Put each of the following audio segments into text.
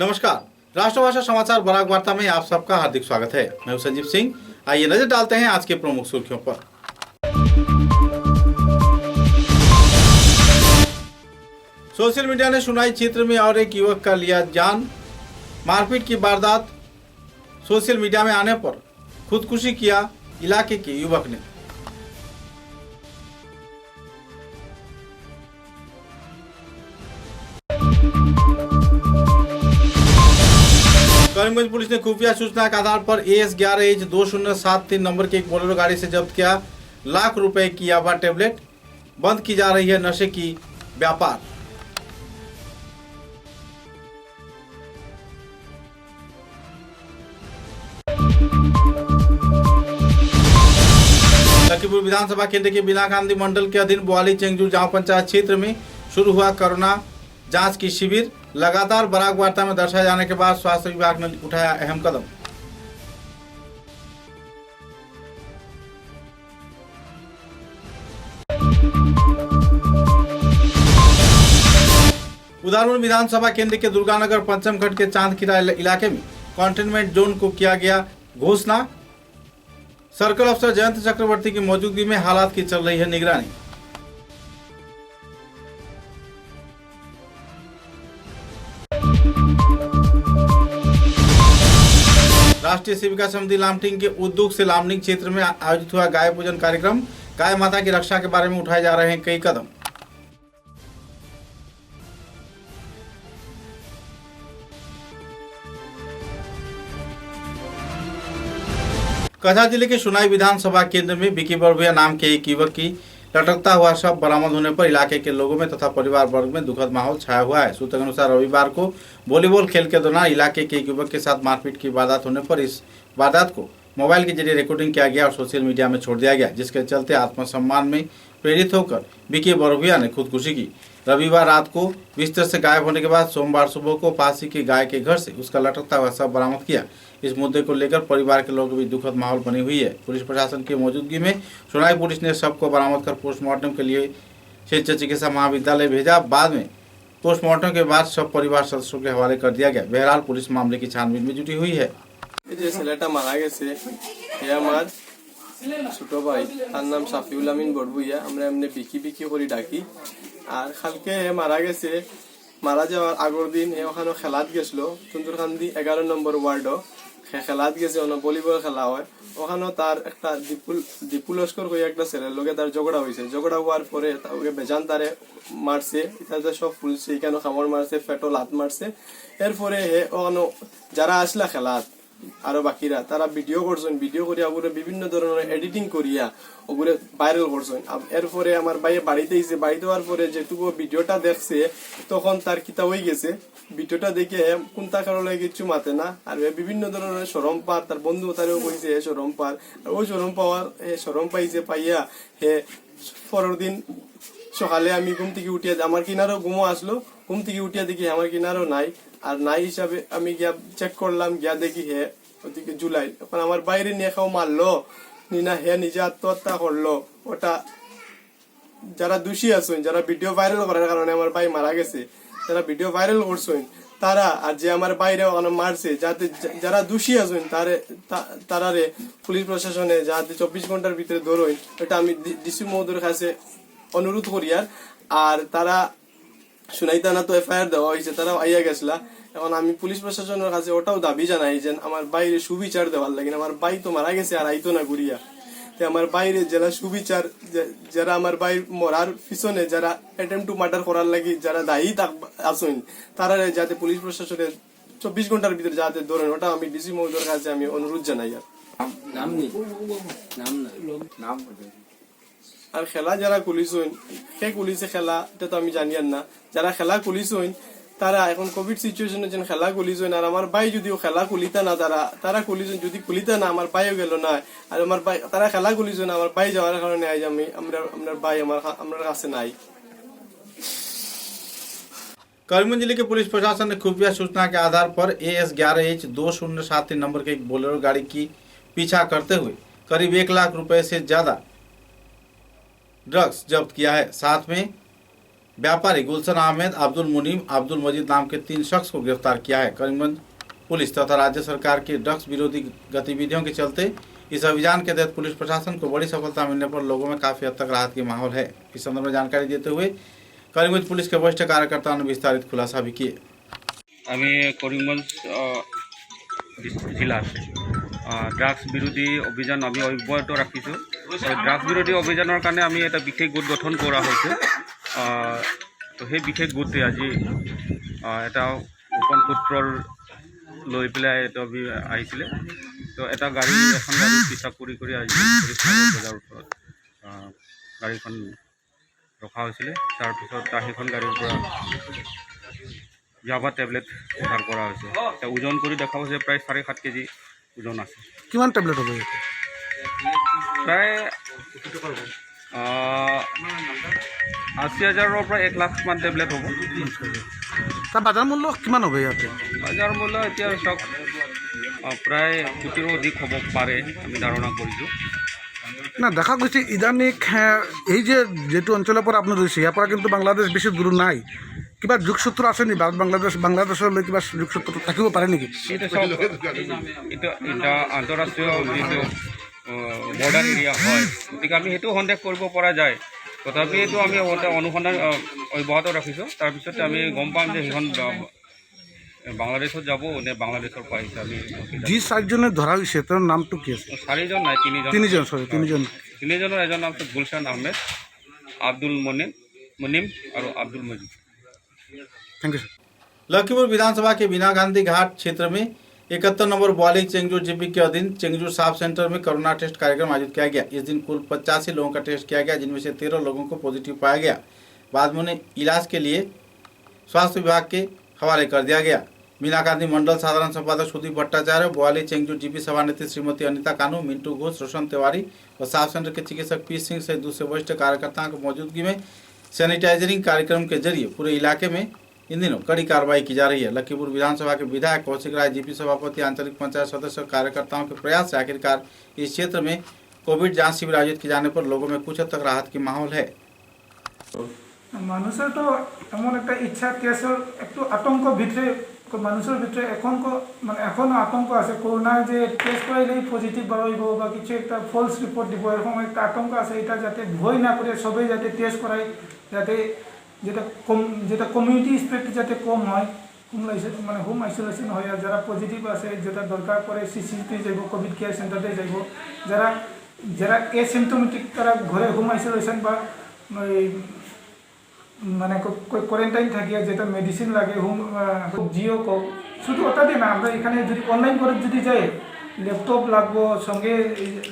नमस्कार, राष्ट्रभाषा समाचार बराक वार्ता में आप सबका हार्दिक स्वागत है। मैं हूं संजीव सिंह। आइए नजर डालते हैं आज के प्रमुख सुर्खियों पर। सोशल मीडिया ने सुनाई क्षेत्र में और एक युवक का लिया जान। मारपीट की वारदात सोशल मीडिया में आने पर खुदकुशी किया इलाके के युवक ने। करीमगंज पुलिस ने खुफिया सूचना के आधार पर AS11H2073 नंबर की एक बोलेरो गाड़ी से जब्त किया लाख रुपए की याबा टेबलेट। बंद की जा रही है नशे की व्यापार। लखीमपुर विधानसभा केंद्र के बिना गांधी मंडल के अधीन बोआली चेंगजू गांव पंचायत क्षेत्र में शुरू हुआ कोरोना जांच की शिविर। लगातार बराक वार्ता में दर्शाए जाने के बाद स्वास्थ्य विभाग ने उठाया अहम कदम। उदारपुर विधानसभा केंद्र के दुर्गानगर पंचमघट के चांदखीरा इलाके में कंटेनमेंट जोन को किया गया घोषणा। सर्कल अफसर जयंत चक्रवर्ती की मौजूदगी में हालात की चल रही है निगरानी। राष्ट्रीय सेविका समिति लामटिंग के उद्योग से लामटिंग क्षेत्र में आयोजित हुआ गाय पूजन कार्यक्रम। गाय माता की रक्षा के बारे में उठाए जा रहे हैं कई कदम। कछा जिले के सुनाई विधानसभा केंद्र में विकी बरभुइया नाम के एक युवक की लटकता हुआ शव बरामद होने पर इलाके के लोगों में तथा परिवार वर्ग में दुखद माहौल छाया हुआ है। सूत्रों के अनुसार रविवार को वॉलीबॉल खेल के दौरान इलाके के एक युवक के साथ मारपीट की वारदात होने पर इस वारदात को मोबाइल के जरिए रिकॉर्डिंग किया गया और सोशल मीडिया में छोड़ दिया गया, जिसके चलते आत्मसम्मान में प्रेरित होकर विकी बरभुइया ने खुदकुशी की। रविवार रात को बिस्तर से गायब होने के बाद सोमवार सुबह को पास ही के गाय के घर से उसका लटकता हुआ शव बरामद किया। इस मुद्दे को लेकर परिवार के लोगों में दुखद माहौल बनी हुई है। पुलिस प्रशासन की मौजूदगी में सुनाई पुलिस ने शव को बरामद कर पोस्टमार्टम के लिए क्षेत्रीय चिकित्सा महाविद्यालय भेजा। बाद में पोस्टमार्टम के बाद शव परिवार सदस्यों के हवाले कर दिया गया। बहरहाल पुलिस मामले की छानबीन में जुटी हुई है। ছোট ভাই তার নাম সাফিউল আমিন বড়বুইয়া, আমরা এমনি বিকি বিকি করে ডাকি। আর কালকে মারা গেছে। মারা যাওয়ার আগের দিন ওখানে খেলাত গেছিল সুন্দরকান্দি 11 নম্বর ওয়ার্ডও খেলাত গেছে। ভলিবল খেলা হয় ওখানে। তার একটা দীপু লস্কর কই একটা ছেলের লগে তার ঝগড়া হয়েছে। ঝগড়া হওয়ার পরে ওকে বেজান তারে মারছে। এটা সব ফুলছে, এখানে খামড় মারছে, পেটো লাত মারছে। এরপরে ওখানে যারা আসলা খেলাত আরো বাকিরা তারা ভিডিও করছেন। ভিডিও করিয়া ওগুলো বিভিন্ন ধরনের এডিটিং করিয়া ওগুলো ভাইরাল করছেন। এরপরে আমার ভাইয়ে বাড়িতে এসে বাড়িতে হওয়ার পরে যেটুকু ভিডিওটা দেখছে তখন তার কিতা হয়ে গেছে। ভিডিওটা দেখে কোনটা কারণে কিছু মাতে না। আর বিভিন্ন ধরনের শরম পার, তার বন্ধু তারেও কইছে শরম পার। আর ওই শরম পাইছে পাইয়া হে পরের দিন সকালে আমি ঘুম থেকে উঠিয়া আমার কিনারও ঘুমো আসলো। ঘুম থেকে উঠিয়া দেখি আমার কিনারও নাই। আর নাই হিসাবে আমি গিয়া চেক করলাম, গিয়া দেখি হে ওদিকে জুলাই। এখন আমার বাইরে নিয়ে খাও মারলো নিনা, হে নিজে আত্মহত্যা করলো। ওটা যারা দোষী আছেন, যারা ভিডিও ভাইরাল করার কারণে আমার ভাই মারা গেছে, যারা ভিডিও ভাইরাল করছেন তারা, আর যে আমার বাইরে ওখানে মারছে, যাতে যারা দোষী আছেন তারারে পুলিশ প্রশাসনে যাতে 24 ঘন্টার ভিতরে ধরোই, এটা আমি ডিসি মহোদয়ের কাছে অনুরোধ করি। আর তারা শুনাই থানা তো FIR দেওয়া হয়েছে, তারাও আইয়া গেছিলা। এখন আমি পুলিশ প্রশাসনের কাছে ওটাও দাবি জানাই যে আমার বাইরে সুবিচার দেওয়ার লাগে। আমার ভাই তো মারা গেছে আর আইতো না ঘুরিয়া। আমার বাইরে যারা সুবিচার, যারা আমার ভাই মরার পিছনে যারা অ্যাটেম্প টু মার্ডার করার লাগি যারা দায়ী আছেন, তারা যাতে পুলিশ প্রশাসনের 24 ঘন্টার ভিতরে যাতে ধরেন, ওটা আমি ডিসি মহোদয়ের কাছে আমি অনুরোধ জানাই। আর খেলা যারা কুলিশ হইন, সে কুলিশে খেলা এটা তো আমি জানি না। যারা খেলা কুলিশ হইন তারা এখন কোভিড সিচুয়েশনে যেন খেলা কুলিশ হইন। আর আমার ভাই যদিও খেলা কুলিতা না, তারা কুলিশ যদি কুলিতা না, আমার ভাইও গেল না। আর আমার ভাই তারা খেলা কুলিশ হইন, আমার ভাই যাওয়ার কারণে আজ আপনার ভাই আমার কাছে নাই। करीमगंज जिले के पुलिस प्रशासन ने खुफिया सूचना के आधार पर AS11H2073 नंबर के एक बोलेरो गाड़ी की पीछा करते हुए करीब 1 लाख रुपए से ज्यादा ड्रग्स जब्त किया है। साथ में व्यापारी गुलशन अहमद, अब्दुल मुनीम, अब्दुल मजीद नाम के 3 शख्स को गिरफ्तार किया है। करीमगंज पुलिस तथा राज्य सरकार की ड्रग्स विरोधी गतिविधियों के चलते इस अभियान के तहत पुलिस प्रशासन को बड़ी सफलता मिलने पर लोगों में काफी हद तक राहत की माहौल है। इस संदर्भ में जानकारी देते हुए करीमगंज पुलिस के वरिष्ठ कार्यकर्ताओं ने विस्तारित खुलासा भी किए। আমি করিমগঞ্জ জিলা আছে ড্রাগছ বিৰোধী অভিযান আমি অব্যাহত ৰাখিছোঁ। ড্ৰাগছ বিৰোধী অভিযানৰ কাৰণে আমি এটা বিশেষ গোট গঠন কৰা হৈছে। তো সেই বিশেষ গোটে আজি এটা গোপন সূত্ৰৰ লৈ পেলাই এটা আহিছিলে। তো এখন গাড়ী পিছা কৰি আজি বজাৰৰ ওচৰত গাড়ীখন ৰখা হৈছিলে। তাৰপিছত সেইখন গাড়ীৰ পৰা জাভা টেবলেট উদ্ধাৰ কৰা হৈছে। এতিয়া ওজন কৰি দেখা হৈছে প্ৰায় 7.5 কেজি ওজন আছে। কিমান টেবলেট হ'ব ইয়াতে? প্ৰায় 80,000-ৰ পৰা 1 লাখ মান টেবলেট হ'ব। তাৰ বজাৰ মূল্য কিমান হ'ব ইয়াতে? বজাৰ মূল্য এতিয়া চাওক প্ৰায় কোটিৰো অধিক হ'ব পাৰে আমি ধাৰণা কৰিছোঁ। না দেখা গৈছে ইদানিক এই যে যেটো অঞ্চলৰ পৰা আপুনি ৰৈছে ইয়াৰ পৰা কিন্তু বাংলাদেশ বেছি দূৰ নাই। কিবা যোগসূত্ৰ আছে নেকি? বাংলাদেশলৈ কিবা যোগসূত্ৰ থাকিব পাৰে নেকি? এইটো চাওক এটা আন্তঃৰাষ্ট্ৰীয় যিটো বৰ্ডাৰ এৰিয়া হয়, গতিকে আমি সেইটো সন্দেহ কৰিব পৰা যায়। তথাপি এইটো আমি অনুসন্ধান অব্যাহত ৰাখিছোঁ। তাৰপিছতে আমি গম পাম যে সেইখন বাংলাদেশত যাব নে বাংলাদেশৰ পৰা আহিছে। আমি যি 4জনে ধৰা হৈছে তেওঁৰ নামটো কি আছে? 4জন নাই, 3জন। তিনিজনৰ এজন নাম হৈছে গুলশান আহমেদ, আব্দুল মুনিম আৰু Abdul Majid. Thank you sir. Lakhimpur विधानसभा के बिना गांधी घाट क्षेत्र में 71 नंबर ग्वाली चेंगजूर जीपी के अधीन चेंगजूर साफ सेंटर में कोरोना टेस्ट कार्यक्रम आयोजित किया गया। इस दिन कुल 85 लोगों का टेस्ट किया गया, जिनमें से 13 लोगों को पॉजिटिव पाया गया। बाद में उन्हें इलाज के लिए स्वास्थ्य विभाग के हवाले कर दिया गया। मीना गांधी मंडल साधारण संपादक सुदीप भट्टाचार्य, ग्वाली चेंगजूर जीपी सभानेत्री श्रीमती अनिता कानू, मिंटू घोष, रोशन तिवारी और साफ सेंटर के चिकित्सक पी सिंह सहित दूसरे वरिष्ठ कार्यकर्ताओं की मौजूदगी में सैनिटाइजरिंग कार्यक्रम के जरिए पूरे इलाके में इन दिनों कड़ी कार्रवाई की जा रही है। लखीमपुर विधानसभा के विधायक कौशिक राय, जीपी सभापति, आंचलिक पंचायत सदस्य, कार्यकर्ताओं के प्रयास से आखिरकार इस क्षेत्र में कोविड जांच शिविर आयोजित किए जाने पर लोगों में कुछ हद तक राहत की माहौल है। মানুষের তো এমন একটা ইচ্ছা কেসের একটু আতঙ্ক ভিতরে মানুষের ভিতরে এখনো আতঙ্ক আছে। করোনা যে টেস্ট করাইলেই পজিটিভ বাড়াইব বা কিছু একটা ফলস রিপোর্ট দিব, এরকম একটা আতঙ্ক আছে। এটা যাতে ভয় না করে সবাই যাতে টেস্ট করায়, যাতে যেটা কমিউনিটি স্প্রেড যাতে কম হয়, হোম আইসোলেশন হয়। আর যারা পজিটিভ আছে যেটা দরকার পড়ে সিসিতে যাব, কোভিড কেয়ার সেন্টারে যাব। যারা এসিমটোমেটিক তারা ঘরে হোম আইসোলেশন বা মানে কোয়ারেন্টাইন থাকিয়া যেটা মেডিসিন লাগে জিও কক শুধু ওটা দিয়ে না, আমরা এখানে যদি অনলাইন করে যদি যাই ল্যাপটপ লাগবো, সঙ্গে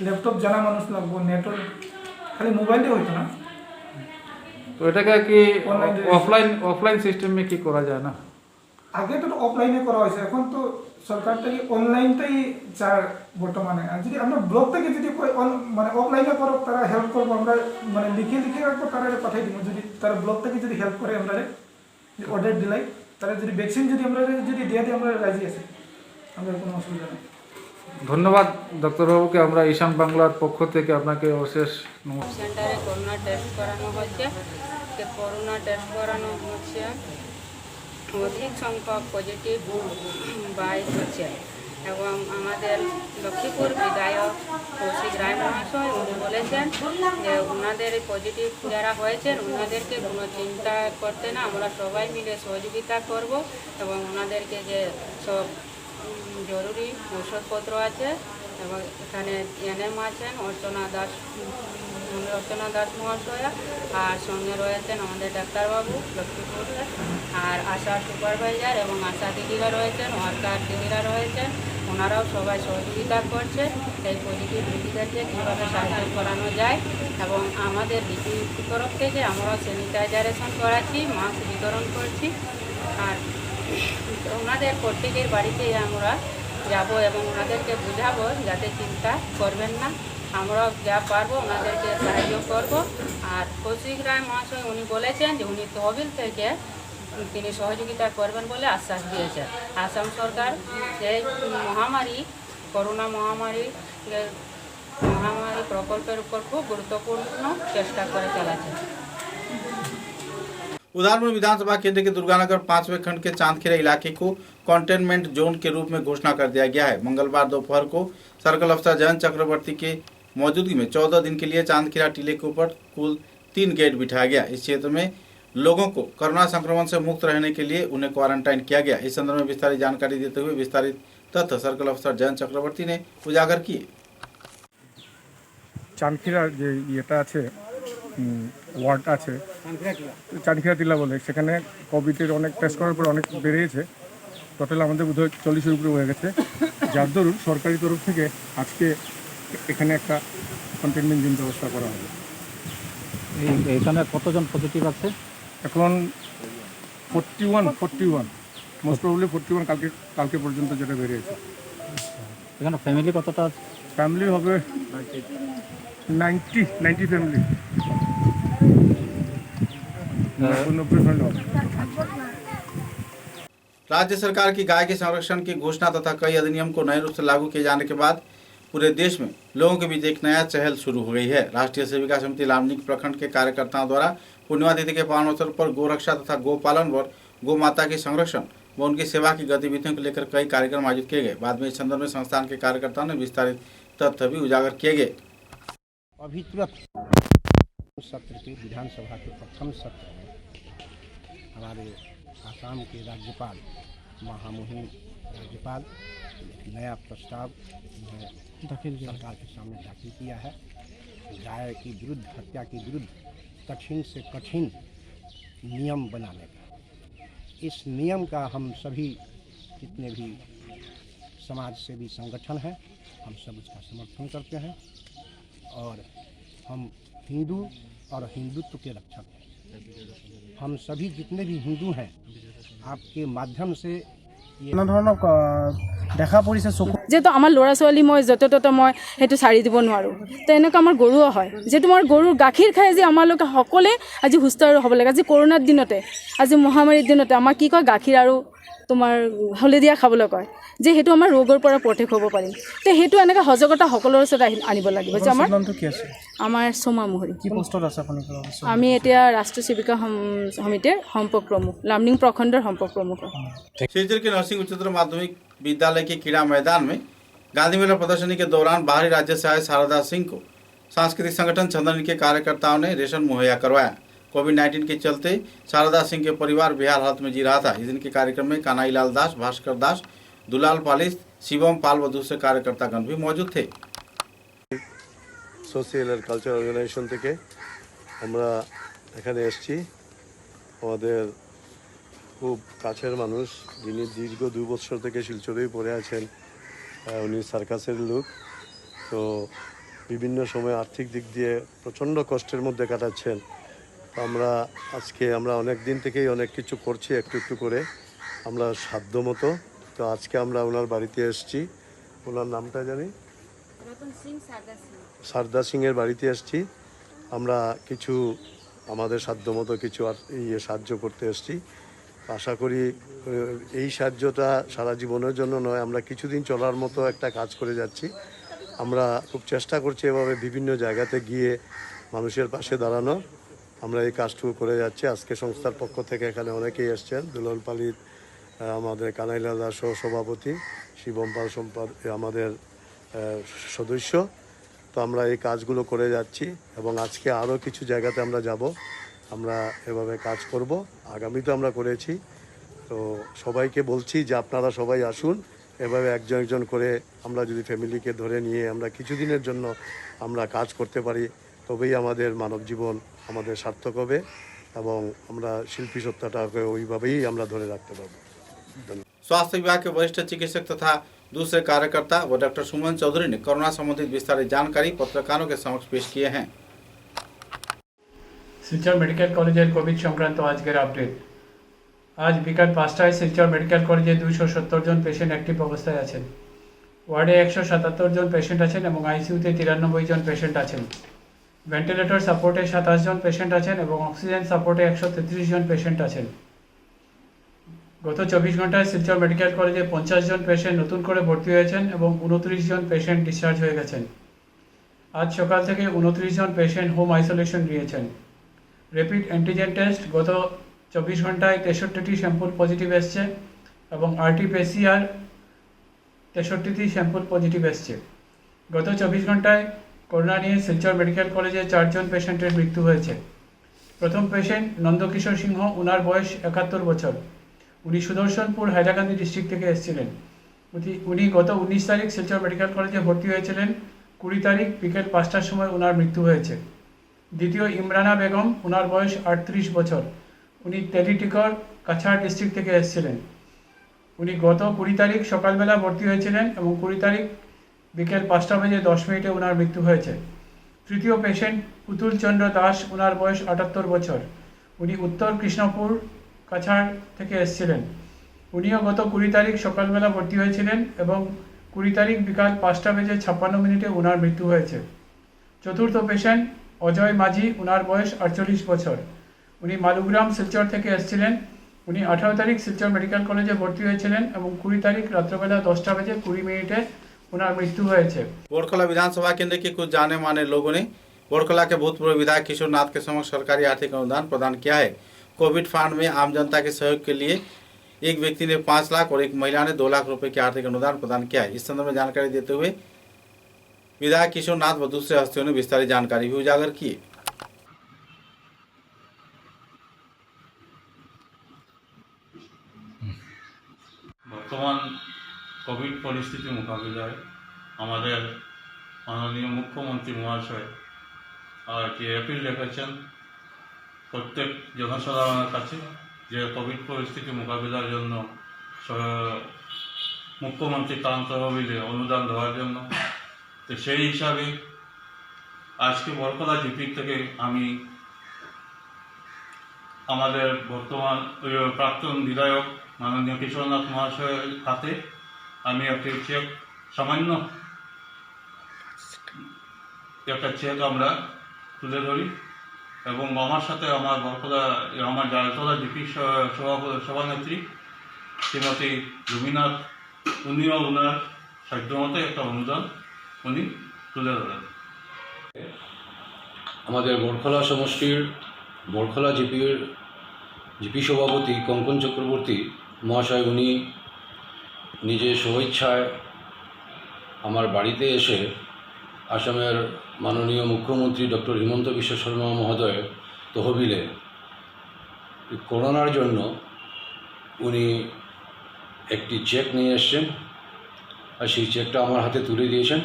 ল্যাপটপ জানা মানুষ লাগবো, নেটওয়ার্ক খালি মোবাইলে হইতো না। তো এটাকে কি অফলাইন সিস্টেমে কি করা যায় না? আগে তো অফলাইনে করা হয়েছে, এখন তো সরকার থেকে অনলাইনটাই চায় বর্তমানে। আর যদি আমরা ব্লক থেকে যদি অফলাইনে করো তারা হেল্প করবো, আমরা লিখে রাখবো, তারা পাঠিয়ে দিব। যদি তারা ব্লক থেকে যদি হেল্প করে আমরা অর্ডার দিলাই, তারা যদি ভ্যাকসিন যদি আমরা যদি দিয়ে দিই আমরা রাজি আছি, আমাদের কোনো অসুবিধা নেই। ধন্যবাদ ডাক্তারবাবুকে। আমরা ঈশান বাংলার পক্ষ থেকে আপনাকে অশেষ সেন্টারে করোনা টেস্ট করানো হচ্ছে। করোনা টেস্ট করানো হচ্ছে, অধিক সংখ্যক পজিটিভ বাইর হচ্ছে এবং আমাদের লক্ষ্মীপুর বিধায়ক কৌশিক রায় মহাশয় উনি বলেছেন যে ওনাদের পজিটিভ যারা হয়েছেন ওনাদেরকে কোনো চিন্তা করতে না, আমরা সবাই মিলে সহযোগিতা করব এবং ওনাদেরকে যে সব জরুরি ওষুধপত্র আছে এবং এখানে এনএম আছেন অর্চনা দাস মহাশয়া, আর সঙ্গে রয়েছেন আমাদের ডাক্তারবাবু লক্ষ্মীপুরে, আর আশা সুপারভাইজার এবং আশা দিদিরা রয়েছেন, ওয়ার্কার দিদিরা রয়েছেন। ওনারাও সবাই সহযোগিতা করছে এই পজিটিভ রোগীদেরকে কীভাবে সাহায্য করানো যায়। এবং আমাদের ডিপি তরফ থেকে আমরা স্যানিটাইজারেশন করাচ্ছি, মাস্ক বিতরণ করছি। আর ওনাদের প্রত্যেকের বাড়িতেই আমরা যাব এবং ওনাদেরকে বুঝাবো যাতে চিন্তা করবেন না, আমরা যা পারবো ওনাদেরকে সাহায্য করব। আর কৌশিক রায় মহাশয় উনি বলেছেন যে উনি তহবিল থেকে তিনি সহযোগিতা করবেন বলে আশ্বাস দিয়েছেন। আসাম সরকার এই করোনা মহামারী প্রকল্পের উপর খুব গুরুত্বপূর্ণ চেষ্টা করে চালাচ্ছে। उदारपुर विधानसभा केंद्र के दुर्गानगर 5वें खंड के चांदखेड़ा इलाके को कंटेनमेंट जोन के रूप में घोषणा कर दिया गया है। मंगलवार दोपहर को सर्कल अफसर जयंत चक्रवर्ती के मौजूदगी में 14 दिन के लिए चांदखेड़ा टीले के ऊपर कुल 3 गेट बिठाया गया। इस क्षेत्र में लोगों को कोरोना संक्रमण से मुक्त रहने के लिए उन्हें क्वारंटाइन किया गया। इस संदर्भ में विस्तारित जानकारी देते हुए विस्तारित तथ्य सर्कल अफसर जयंत चक्रवर्ती ने उजागर किए। চানখিরা যে ইয়েটা আছে ওয়ার্ড আছে চানখিরা টিলা বলে, সেখানে কোভিডের অনেক টেস্ট করার পর অনেক বেড়েছে। টোটাল আমাদের বোধহয় 40-এর উপরে হয়ে গেছে, যার দরুন সরকারি তরফ থেকে আজকে এখানে একটা কন্টেনমেন্ট জোন ব্যবস্থা করা হবে। এখানে কতজন পজিটিভ আছে? এখন 41 মোস্ট প্রবলি 41 কালকে পর্যন্ত যেটা বেরিয়েছে। এখানে ফ্যামিলি কতটা আছে? ফ্যামিলি হবে 90 ফ্যামিলি, 90 ফ্যামিলি হবে। राज्य सरकार की गाय के संरक्षण की घोषणा तथा कई अधिनियम को नए रूप से लागू किए जाने के बाद पूरे देश में लोगों के बीच एक नया चहल शुरू हो गई है। राष्ट्रीय सेविका समिति लामनिक प्रखंड के कार्यकर्ताओं द्वारा पूर्णिमा तिथि के पावन अवसर पर गोरक्षा तथा गोपालन व गौ माता के संरक्षण व उनकी सेवा की गतिविधियों को लेकर कई कार्यक्रम आयोजित किए गए। बाद में इस संदर्भ में संस्थान के कार्यकर्ताओं ने विस्तारित तथ्य भी उजागर किए गए। अभी तुरंत सत्र के विधानसभा के प्रथम सत्र में हमारे आसाम के राज्यपाल महामहिम राज्यपाल नया प्रस्ताव सरकार के सामने दाखिल किया है। गाय के विरुद्ध, हत्या के विरुद्ध कठिन से कठिन नियम बनाने का। इस नियम का हम सभी जितने भी समाज सेवी संगठन हैं, हम सब उसका समर्थन करते हैं और हम हिंदू और हिंदुत्व के रक्षक हैं। हम सभी जितने भी हिंदू हैं आपके माध्यम से কোনো ধৰণৰ দেখা পৰিছে চকু যেহেতু আমাৰ ল'ৰা ছোৱালী মই য'তে ত'তে মই সেইটো চাৰি দিব নোৱাৰোঁ, তো এনেকুৱা আমাৰ গৰুও হয়। যিহেতু আমাৰ গৰুৰ গাখীৰ খাই আজি আমালোকে সকলোৱে আজি সুস্থ আৰু হ'ব লাগে। আজি কৰোণাৰ দিনতে, আজি মহামাৰীৰ দিনতে আমাৰ কি কয় গাখীৰ আৰু তোমাৰ হালধীয়া খাবলৈ কয়, যে সেইটো আমাৰ ৰোগৰ পৰা প্ৰটেক্ট হ'ব পাৰিম। তো সেইটো এনেকৈ সজাগতা সকলোৰে ওচৰত আনিব লাগিব যে আমাৰ সোমা মোহৰি। আমি এতিয়া ৰাষ্ট্ৰীয় সেৱিকা সমিতিৰ সম্পৰ্ক প্ৰমুখ, লামনিং প্ৰখণ্ডৰ সম্পৰ্ক প্ৰমুখ। सिलचर के नरसिंह उच्चतर माध्यमिक विद्यालय के क्रीड़ा मैदान में गांधी मेला प्रदर्शनी के दौरान बाहरी राज्य से आए शारदा सिंह को सांस्कृतिक संगठन चंदन के कार्यकर्ताओं ने रेशन मुहैया करवाया। कोविड-19 के चलते शारदा सिंह के परिवार बेहाल हालत में जी रहा था। इस दिन के कार्यक्रम में कानाईलाल दास, भास्कर दास, दुलाल पालिस, शिवम पाल व दूसरे कार्यकर्तागण भी मौजूद थे। সোশ্যাল আর কালচার অর্গানাইজেশন থেকে আমরা এখানে এসেছি। আমাদের খুব কাছের মানুষ, যিনি দীর্ঘ 2 বছর থেকে শিলচরেই পড়ে আছেন, উনি সার্কাসের লোক। তো বিভিন্ন সময় আর্থিক দিক দিয়ে প্রচণ্ড কষ্টের মধ্যে কাটাচ্ছেন। তো আমরা অনেক দিন থেকেই অনেক কিছু করছি একটু একটু করে, আমরা সাধ্য মতো। তো আজকে আমরা ওনার বাড়িতে এসেছি। ওনার নামটা জানি, শারদা সিংয়ের বাড়িতে এসেছি। আমরা কিছু আমাদের সাধ্যমতো কিছু সাহায্য করতে এসেছি। আশা করি এই সাহায্যটা সারা জীবনের জন্য নয়, আমরা কিছুদিন চলার মতো একটা কাজ করে যাচ্ছি। আমরা খুব চেষ্টা করছি এভাবে বিভিন্ন জায়গাতে গিয়ে মানুষের পাশে দাঁড়ানো। আমরা এই কাজটুকু করে যাচ্ছি। আজকে সংস্থার পক্ষ থেকে এখানে অনেকেই এসছেন, দুলাল পালিত, আমাদের কানাইলাল দাস সভাপতি, শিবম পাল আমাদের সদস্য। তো আমরা এই কাজগুলো করে যাচ্ছি এবং আজকে আরও কিছু জায়গাতে আমরা যাব। আমরা এভাবে কাজ করব, আগামীতে আমরা করেছি। তো সবাইকে বলছি যে আপনারা সবাই আসুন, এভাবে একজন একজন করে আমরা যদি ফ্যামিলিকে ধরে নিয়ে আমরা কিছুদিনের জন্য আমরা কাজ করতে পারি, তবেই আমাদের মানব জীবন আমাদের সার্থক হবে এবং আমরা শিল্পী সত্তাটাকে ওইভাবেই আমরা ধরে রাখতে পারব। स्वास्थ्य विभाग के वरिष्ठ चिकित्सक तथा दूसरे कार्यकर्ता व डॉक्टर सुमन चौधरी ने कोरोना संबंधित विस्तारित जानकारी पत्रकारों के समक्ष पेश किए हैं। শিলচর মেডিকেল কলেজের কোভিড সংক্রান্ত আজকের আপডেট। আজ বিকাল 5টায় শিলচর মেডিকেল কলেজে 270 জন পেশেন্ট অ্যাক্টিভ অবস্থায় আছেন। ওয়ার্ডে 177 জন পেশেন্ট আছেন এবং আইসিইউতে 93 জন পেশেন্ট আছেন। ভেন্টিলেটর সাপোর্টে 27 জন পেশেন্ট আছেন এবং অক্সিজেন সাপোর্টে 133 জন পেশেন্ট আছেন। গত 24 ঘন্টায় শিলচর মেডিকেল কলেজে 50 জন পেশেন্ট নতুন করে ভর্তি হয়েছেন এবং 29 জন পেশেন্ট ডিসচার্জ হয়ে গেছেন। আজ সকাল থেকে 29 জন পেশেন্ট হোম আইসোলেশন নিয়েছেন। র্যাপিড অ্যান্টিজেন টেস্ট গত 24 ঘন্টায় 63টি স্যাম্পল পজিটিভ এসছে এবং RT-PCR 63টি স্যাম্পল পজিটিভ এসছে। গত 24 ঘন্টায় করোনা নিয়ে শিলচর মেডিকেল কলেজে 4 জন পেশেন্টের মৃত্যু হয়েছে। প্রথম পেশেন্ট নন্দকিশোর সিংহ, ওনার বয়স 71 বছর। উনি সুদর্শনপুর হাইলাকান্দি ডিস্ট্রিক্ট থেকে এসেছিলেন। উনি গত 19 তারিখ শিলচর মেডিকেল কলেজে ভর্তি হয়েছিলেন। 20 তারিখ বিকেল 5টার সময় ওনার মৃত্যু হয়েছে। দ্বিতীয় ইমরানা বেগম, ওনার বয়স 38 বছর। উনি তেলিটিকর কাছাড় ডিস্ট্রিক্ট থেকে এসেছিলেন। উনি গত 20 তারিখ সকালবেলা ভর্তি হয়েছিলেন এবং 20 তারিখ বিকেল 5:10 ওনার মৃত্যু হয়েছে। তৃতীয় পেশেন্ট পুতুল চন্দ্র দাস, ওনার বয়স 78 বছর। উনি উত্তর কৃষ্ণপুর কাছাড় থেকে এসেছিলেন। উনিও গত 20 তারিখ সকালবেলা ভর্তি হয়েছিলেন এবং 20 তারিখ বিকাল 5:56 ওনার মৃত্যু হয়েছে। চতুর্থ পেশেন্ট অজয় মাঝি, ওনার বয়স 48 বছর। উনি মালুগ্রাম শিলচর থেকে এসেছিলেন। উনি 18 তারিখ শিলচর মেডিকেল কলেজে ভর্তি হয়েছিলেন এবং 20 তারিখ রাত্রবেলা 10:20 ওনার মৃত্যু হয়েছে। बोरखला विधानसभा केंद्र के कुछ जाने माने लोगों ने बोरखला के भूतपूर्व विधायक किशोर नाथ के समक्ष सरकारी आर्थिक अनुदान प्रदान किया है। कोविड फंड में आम जनता के सहयोग के लिए एक व्यक्ति ने 5 लाख और एक महिला ने 2 लाख रुपए के आर्थिक अनुदान प्रदान किया है। इस संदर्भ में जानकारी देते हुए विधायक किशोर नाथ व दूसरे हस्तियों ने विस्तारित जानकारी भी उजागर की। বর্তমান কোভিড পরিস্থিতি মোকাবিলায় আমাদের মাননীয় মুখ্যমন্ত্রী মহাশয় যে অ্যাপিল রেখেছেন প্রত্যেক জনসাধারণের কাছে যে কোভিড পরিস্থিতি মোকাবিলার জন্য মুখ্যমন্ত্রী ত্রাণ তহবিলে অনুদান দেওয়ার জন্য। তো সেই হিসাবে আজকে বরকলা জিপি থেকে আমি আমাদের বর্তমান প্রাক্তন বিধায়ক মাননীয় কিশোরনাথ মহাশয়ের হাতে আমি একটি চেক, সামান্য একটা চেক আমরা তুলে ধরি এবং আমার সাথে আমার বরকলা আমার জালতলা জিপি সভানেত্রী শ্রীমতী রুমিনাথ, উনিও ওনার সাধ্যমতো একটা অনুদান উনি তুলে ধরেন। আমাদের বরখলা সমষ্টির বরখলা জিপি সভাপতি কঙ্কন চক্রবর্তী মহাশয় উনি নিজের স্বইচ্ছায় আমার বাড়িতে এসে আসামের মাননীয় মুখ্যমন্ত্রী ডক্টর হিমন্ত বিশ্ব শর্মা মহোদয়ের তহবিলে করোনার জন্য উনি একটি চেক নিয়ে এসছেন আর সেই চেকটা আমার হাতে তুলে দিয়েছেন।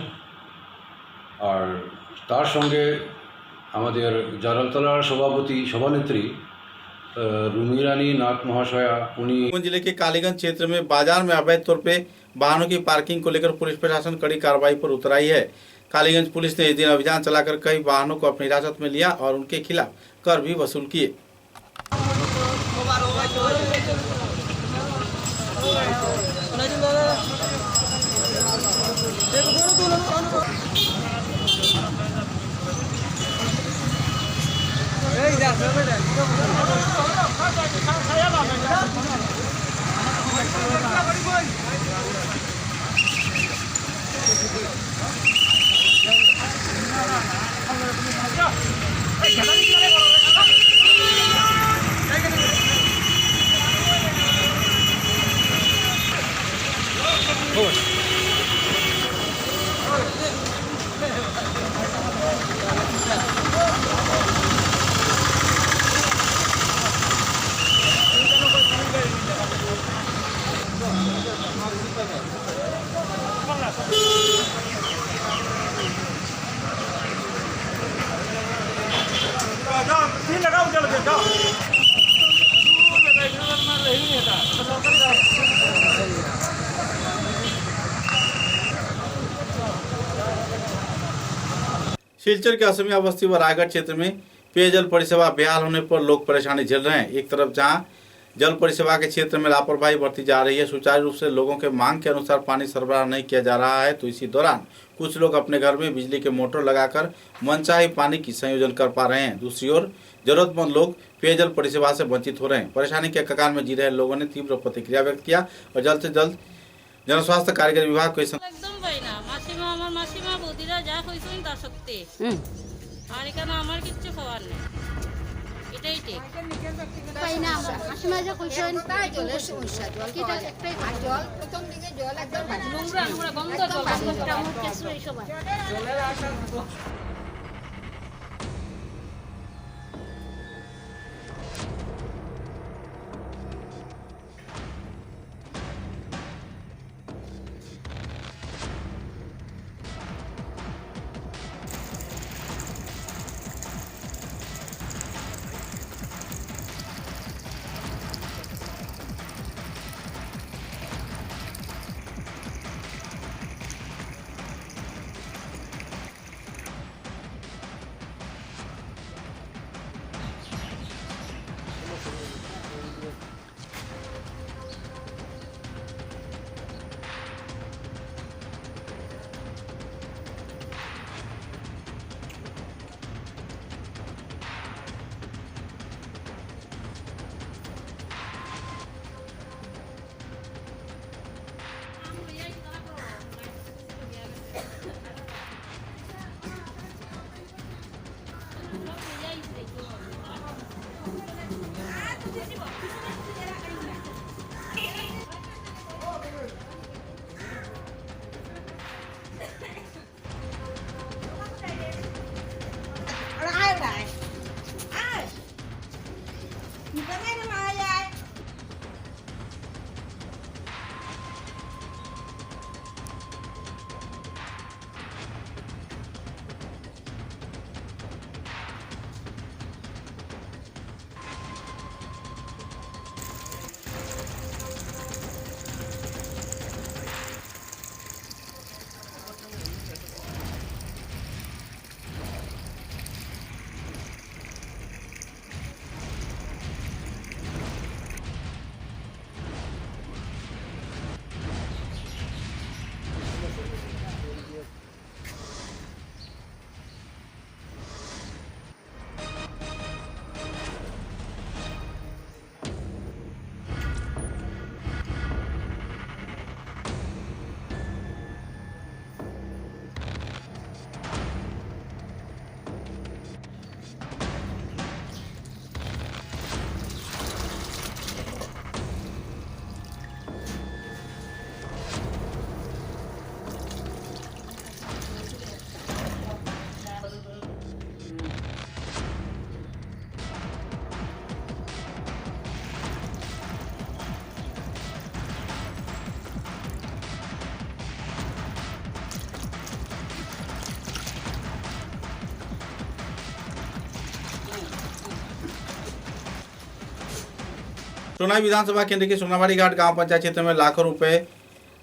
আর তার সঙ্গে আমাদের জালালতলার सभानेत्री रुमिरानी नाथ महाशया उन्हीं जिले के कालीगंज क्षेत्र में बाजार में अवैध तौर पे वाहनों की पार्किंग को लेकर पुलिस प्रशासन कड़ी कार्रवाई पर उतर आई है। कालीगंज पुलिस ने इस दिन अभियान चलाकर कई वाहनों को अपनी हिरासत में लिया और उनके खिलाफ कर भी वसूल किए। सिलचर के असमिया बस्ती व रायगढ़ क्षेत्र में पेयजल परिसेवा बेहाल होने पर लोग परेशानी झेल रहे हैं। एक तरफ जहां जल परिसेवा के क्षेत्र में लापरवाही बरती जा रही है, सुचारू रूप से लोगों के मांग के अनुसार पानी सरबराह नहीं किया जा रहा है, तो इसी दौरान कुछ लोग अपने घर में बिजली के मोटर लगाकर मनचाही पानी की संयोजन कर पा रहे हैं। दूसरी ओर जरूरतमंद लोग पेयजल परिसेवा से वंचित हो रहे हैं। परेशानी के कगार में जी रहे लोगों ने तीव्र प्रतिक्रिया व्यक्त किया और जल्द से जल्द जनस्वास्थ्य कार्यकारी विभाग को একদম পাই না। মাসিমা আমার মাসিমা বৌদিরা যা কইছেন তা সত্যি আর এখানে আমার কিচ্ছু খাওয়ার নেই। এটাই ঠিক পাই না আমরা মাসিমা যে কইছেন তাই জলের সমস্যা জল কিটা একটাই জল প্রথম দিকে জল একদম নোংরা নোংরা গন্ধ জল আমার কেসু এইসব জলের আসা सोनाई विधानसभा केंद्र के सोनाबाड़ी घाट गांव पंचायत क्षेत्र में लाखों रुपए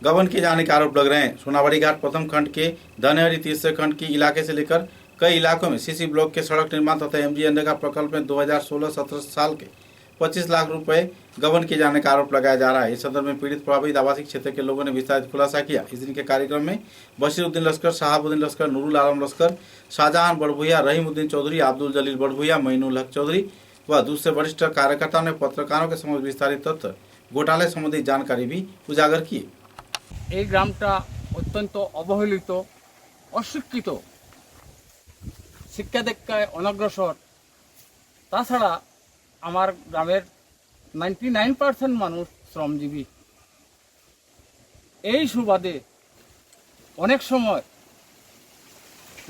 गबन किए जाने के आरोप लग रहे हैं। सोनाबाड़ी घाट प्रथम खंड के धनहरी तीसरे खंड की इलाके से लेकर कई इलाकों में सीसी ब्लॉक के सड़क निर्माण तथा एमजी नरेगा प्रकल्प में 2016-17 साल के 25 लाख रुपए गबन किए जाने का आरोप लगाया जा रहा है। इस संदर्भ में पीड़ित प्रभावित आवासीय क्षेत्र के लोगों ने विस्तारित खुलासा किया। इस दिन के कार्यक्रम में बशीरुद्दीन लश्कर, शहाबुद्दीन लश्कर, नूरुल आलम लश्कर, शाहजहां बड़भुइया, रहीमुद्दीन चौधरी, अब्दुल जलील बड़भुइया, मईनुल हक चौधरी व दूसरे वरिष्ठ कार्यकर्ताओं ने पत्रकारों के समक्ष विस्तारित तथ्य घोटाले संबंधी जानकारी भी उजागर की। এই গ্রামটা অত্যন্ত অবহেলিত, অশিক্ষিত, শিক্ষা দীক্ষায় অনগ্রসর। তাছাড়া আমার গ্রামের 99% মানুষ শ্রমজীবী। এই সুবাদে অনেক সময়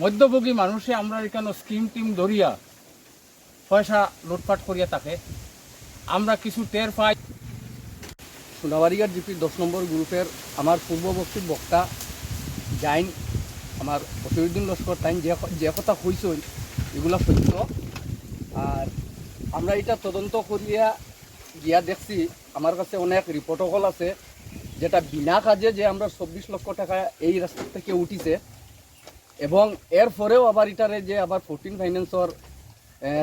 মধ্যভোগী মানুষে আমরা এখানে স্কিম টিম ধরিয়া পয়সা লুটপাট করিয়া থাকে, আমরা কিছু টের পাই। সোনাবাড়িঘাট জিপির 10 নম্বর গ্রুপের আমার পূর্ববর্তী বক্তা জাইন আমার বশিরুদ্দিন লস্কর তাই যে কথা কইছেন এগুলো সত্য। আর আমরা এটা তদন্ত করিয়া গিয়া দেখছি, আমার কাছে অনেক রিপোর্টকল আছে যেটা বিনা কাজে যে আমরা 24 লক্ষ টাকা এই রাস্তা থেকে উঠিছে, এবং এরপরেও আবার এটারে যে আবার 14 ফাইন্যান্সর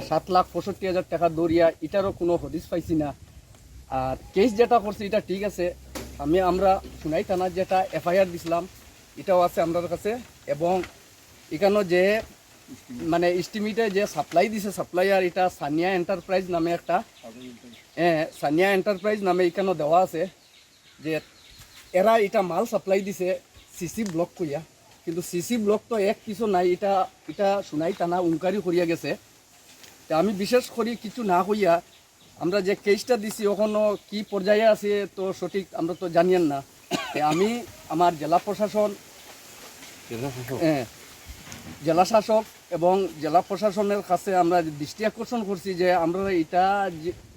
7,65,000 টাকা দরিয়া এটারও কোনো হদিস পাইছি না। আর কেস যেটা করছে এটা ঠিক আছে, আমরা সোনাই থানার যেটা এফআইআর দিছিলাম এটাও আছে আমাদের কাছে, এবং এখানে যে মানে এস্টিমেটে যে সাপ্লাই দিছে সাপ্লাইয়ার এটা সানিয়া এন্টারপ্রাইজ নামে একটা সানিয়া এন্টারপ্রাইজ নামে এখানে দেওয়া আছে যে এরা এটা মাল সাপ্লাই দিছে সিসি ব্লক করিয়া, কিন্তু সিসি ব্লক তো এক কিছু নাই, এটা সোনাই থানা উনকারি করিয়া গেছে। তো আমি বিশেষ করে কিছু না হইয়া আমরা যে কেসটা দিছি এখনো কি পর্যায়ে আছে তো সঠিক আমরা তো জানিয়েন না। তো আমি আমার জেলা প্রশাসন, জেলা শাসক এবং জেলা প্রশাসনের কাছে আমরা দৃষ্টি আকর্ষণ করছি যে আমরা এটা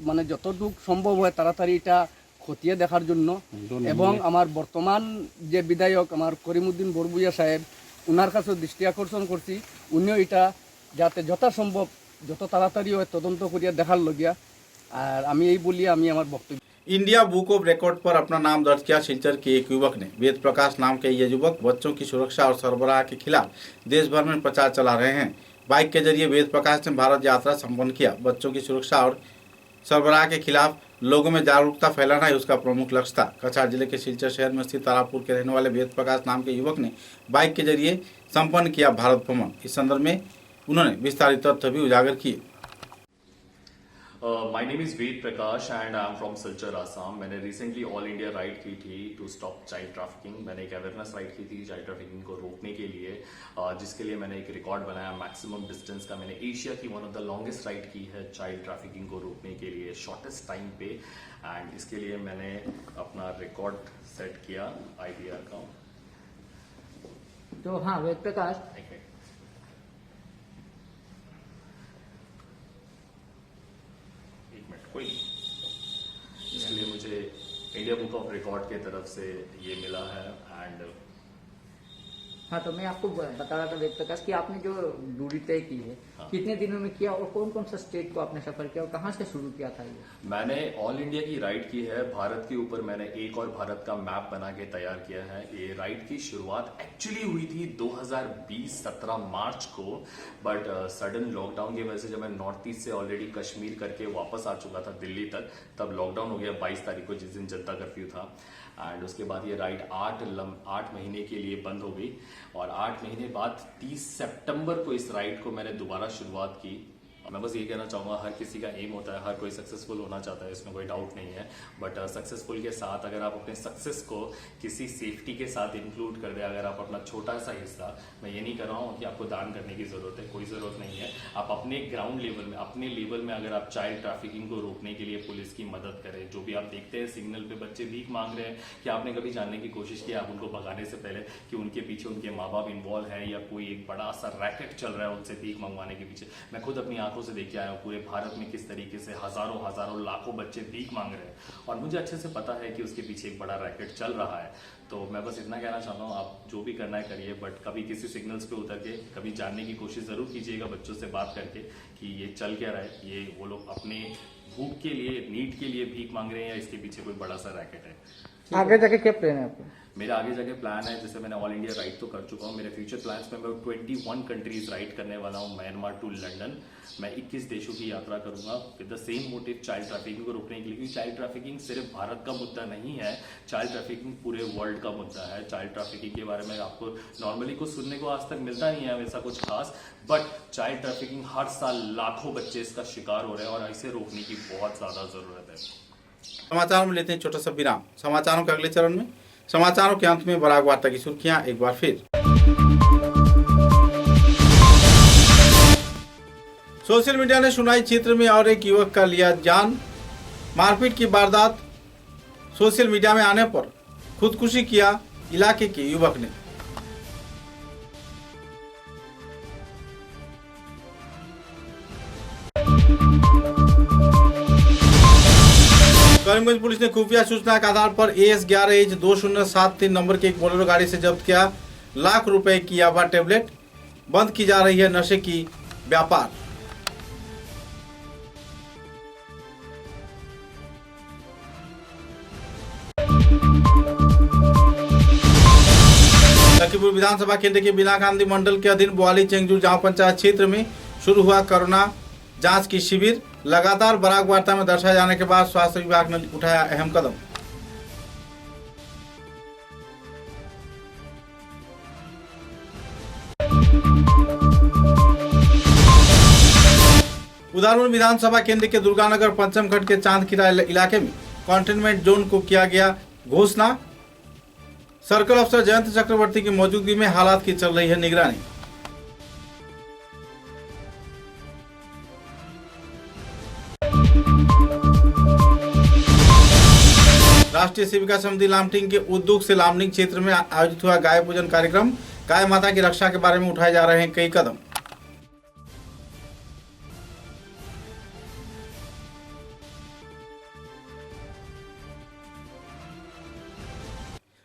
মানে যতটুকু সম্ভব হয় তাড়াতাড়ি এটা খতিয়ে দেখার জন্য, এবং আমার বর্তমান যে বিধায়ক আমার করিমউদ্দিন বড়ভূইয়া সাহেব ওনার কাছেও দৃষ্টি আকর্ষণ করছি, উনিও এটা যাতে যথাসম্ভব যত তাড়াতাড়ি হয় তদন্ত করিয়া দেখার লগিয়া। আর আমি এই বলি আমি আমার বক্তব্য। इंडिया बुक ऑफ रिकॉर्ड पर अपना नाम दर्ज किया सिलचर के एक युवक ने। वेद प्रकाश नाम के ये युवक बच्चों की सुरक्षा और सरबराह के खिलाफ देश भर में प्रचार चला रहे हैं। बाइक के जरिए वेद प्रकाश ने भारत यात्रा संपन्न किया। बच्चों की सुरक्षा और सरबराह के खिलाफ लोगों में जागरूकता फैलाना ही उसका प्रमुख लक्ष्य था। कछार जिले के सिलचर शहर में स्थित तारापुर के रहने वाले वेद प्रकाश नाम के युवक ने बाइक के जरिए संपन्न किया भारत भ्रमण। इस संदर्भ में उन्होंने विस्तारित तथ्य भी उजागर किए। My name is Ved Prakash and I am from Silchar, Assam. मैंने रिसेंटली ऑल इंडिया राइड की थी टू स्टॉप चाइल्ड ट्रैफिकिंग। मैंने एक अवेयरनेस राइड की थी चाइल्ड ट्रैफिकिंग को रोकने के लिए, जिसके लिए मैंने एक रिकॉर्ड बनाया मैक्सिमम डिस्टेंस का। मैंने एशिया की one of the longest ride की है चाइल्ड ट्रैफिकिंग को रोकने के लिए शॉर्टेस्ट टाइम पे, एंड इसके लिए मैंने अपना रिकॉर्ड सेट किया IDR का। तो हाँ वेद प्रकाश, कोई नहीं, इसलिए मुझे इंडिया बुक ऑफ रिकॉर्ड के तरफ से ये मिला है। एंड हाँ, तो मैं आपको बता रहा था वेद प्रकाश कि आपने जो दूरी तय की है कितने दिनों में किया और कौन कौन सा स्टेट को आपने सफर किया और कहाँ से शुरू किया था ये? मैंने ऑल इंडिया की राइड की है। भारत के ऊपर मैंने एक और भारत का मैप बना के तैयार किया है। ये राइड की शुरुआत एक्चुअली हुई थी 2020 17 मार्च को, बट सडन लॉकडाउन की वजह से जब मैं नॉर्थ ईस्ट से ऑलरेडी कश्मीर करके वापस आ चुका था दिल्ली तक, तब लॉकडाउन हो गया 22 तारीख को, जिस दिन जनता कर्फ्यू था। एंड उसके बाद ये राइड 8 महीने के लिए बंद हो गई, और 8 महीने बाद 30 सितंबर को इस राइड को मैंने दोबारा शुरुआत की। मैं बस ये कहना चाहूँगा, हर किसी का एम होता है, हर कोई सक्सेसफुल होना चाहता है, इसमें कोई डाउट नहीं है। बट सक्सेसफुल के साथ अगर आप अपने सक्सेस को किसी सेफ्टी के साथ इंक्लूड कर दे, अगर आप अपना छोटा सा हिस्सा, मैं ये नहीं कर रहा हूँ कि आपको दान करने की ज़रूरत है, कोई ज़रूरत नहीं है। आप अपने ग्राउंड लेवल में, अपने लेवल में अगर आप चाइल्ड ट्रैफिकिंग को रोकने के लिए पुलिस की मदद करें, जो भी आप देखते हैं सिग्नल पे बच्चे भीख मांग रहे हैं, कि आपने कभी जानने की कोशिश की आप उनको भगाने से पहले कि उनके पीछे उनके माँ बाप इन्वॉल्व है या कोई एक बड़ा सा रैकेट चल रहा है उनसे भीख मंगवाने के पीछे। मैं खुद अपनी आंखों से देख के आया हूँ पूरे भारत में किस तरीके से हजारों लाखों बच्चे भीख मांग रहे हैं, और मुझे अच्छे से पता है कि उसके पीछे एक बड़ा रैकेट चल रहा है। तो मैं बस इतना कहना चाहता हूँ, आप जो भी करना है करिए, बट कभी किसी सिग्नल्स पे उतर के कभी जानने की कोशिश ज़रूर कीजिएगा बच्चों से बात करके कि ये चल क्या रहा है, ये वो लोग अपने भूख के लिए, नीड के लिए भीख मांग रहे हैं या इसके पीछे कोई बड़ा सा रैकेट है। आगे जाके क्या प्लान है आपको? मेरा आगे जाके प्लान है, जैसे मैंने ऑल इंडिया राइड तो कर चुका हूँ, मेरे फ्यूचर प्लान्स में मैं 21 कंट्रीज राइड करने वाला हूँ, म्यांमार टू लंदन। मैं 21 देशों की यात्रा करूंगा with the same motive, child trafficking को रोकने के लिए। क्योंकि चाइल्ड ट्रैफिकिंग सिर्फ भारत का मुद्दा नहीं है, चाइल्ड ट्रैफिकिंग पूरे वर्ल्ड का मुद्दा है। चाइल्ड ट्रैफिकिंग के बारे में आपको नॉर्मली कुछ सुनने को आज तक मिलता नहीं है वैसा कुछ खास, बट चाइल्ड ट्रैफिकिंग हर साल लाखों बच्चे इसका शिकार हो रहे हैं, और इसे रोकने की बहुत ज़्यादा ज़रूरत है। समाचारों में लेते हैं छोटा सा विराम। समाचारों के अगले चरण में, समाचारों के अंत में बराक वार्ता की सुर्खियां एक बार फिर। सोशल मीडिया ने सुनाई क्षेत्र में और एक युवक का लिया जान। मारपीट की वारदात सोशल मीडिया में आने पर खुदकुशी किया इलाके के युवक ने। करीमगंज पुलिस ने खुफिया सूचना के आधार पर AS11H2073 नंबर की एक बोलेरो गाड़ी से जब्त किया लाख रुपए की याबा टेबलेट। बंद की जा रही है नशे की व्यापार। लखीमपुर विधानसभा केंद्र के बिना गांधी मंडल के अधीन बोआली चेंगजू गांव पंचायत क्षेत्र में शुरू हुआ कोरोना जांच की शिविर। लगातार बराक वार्ता में दर्शाए जाने के बाद स्वास्थ्य विभाग ने उठाया अहम कदम। उदालपुर विधानसभा केंद्र के दुर्गानगर पंचमघट के चांदखीरा इलाके में कंटेनमेंट जोन को किया गया घोषणा। सर्कल अफसर जयंत चक्रवर्ती की मौजूदगी में हालात की चल रही है निगरानी। राष्ट्रीय सेविका समिति लामटिंग के उद्योग से लामटिंग क्षेत्र में आयोजित हुआ गाय पूजन कार्यक्रम। गाय माता की रक्षा के बारे में उठाए जा रहे हैं कई कदम।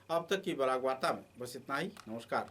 अब तक की बराक वार्ता में बस इतना ही। नमस्कार।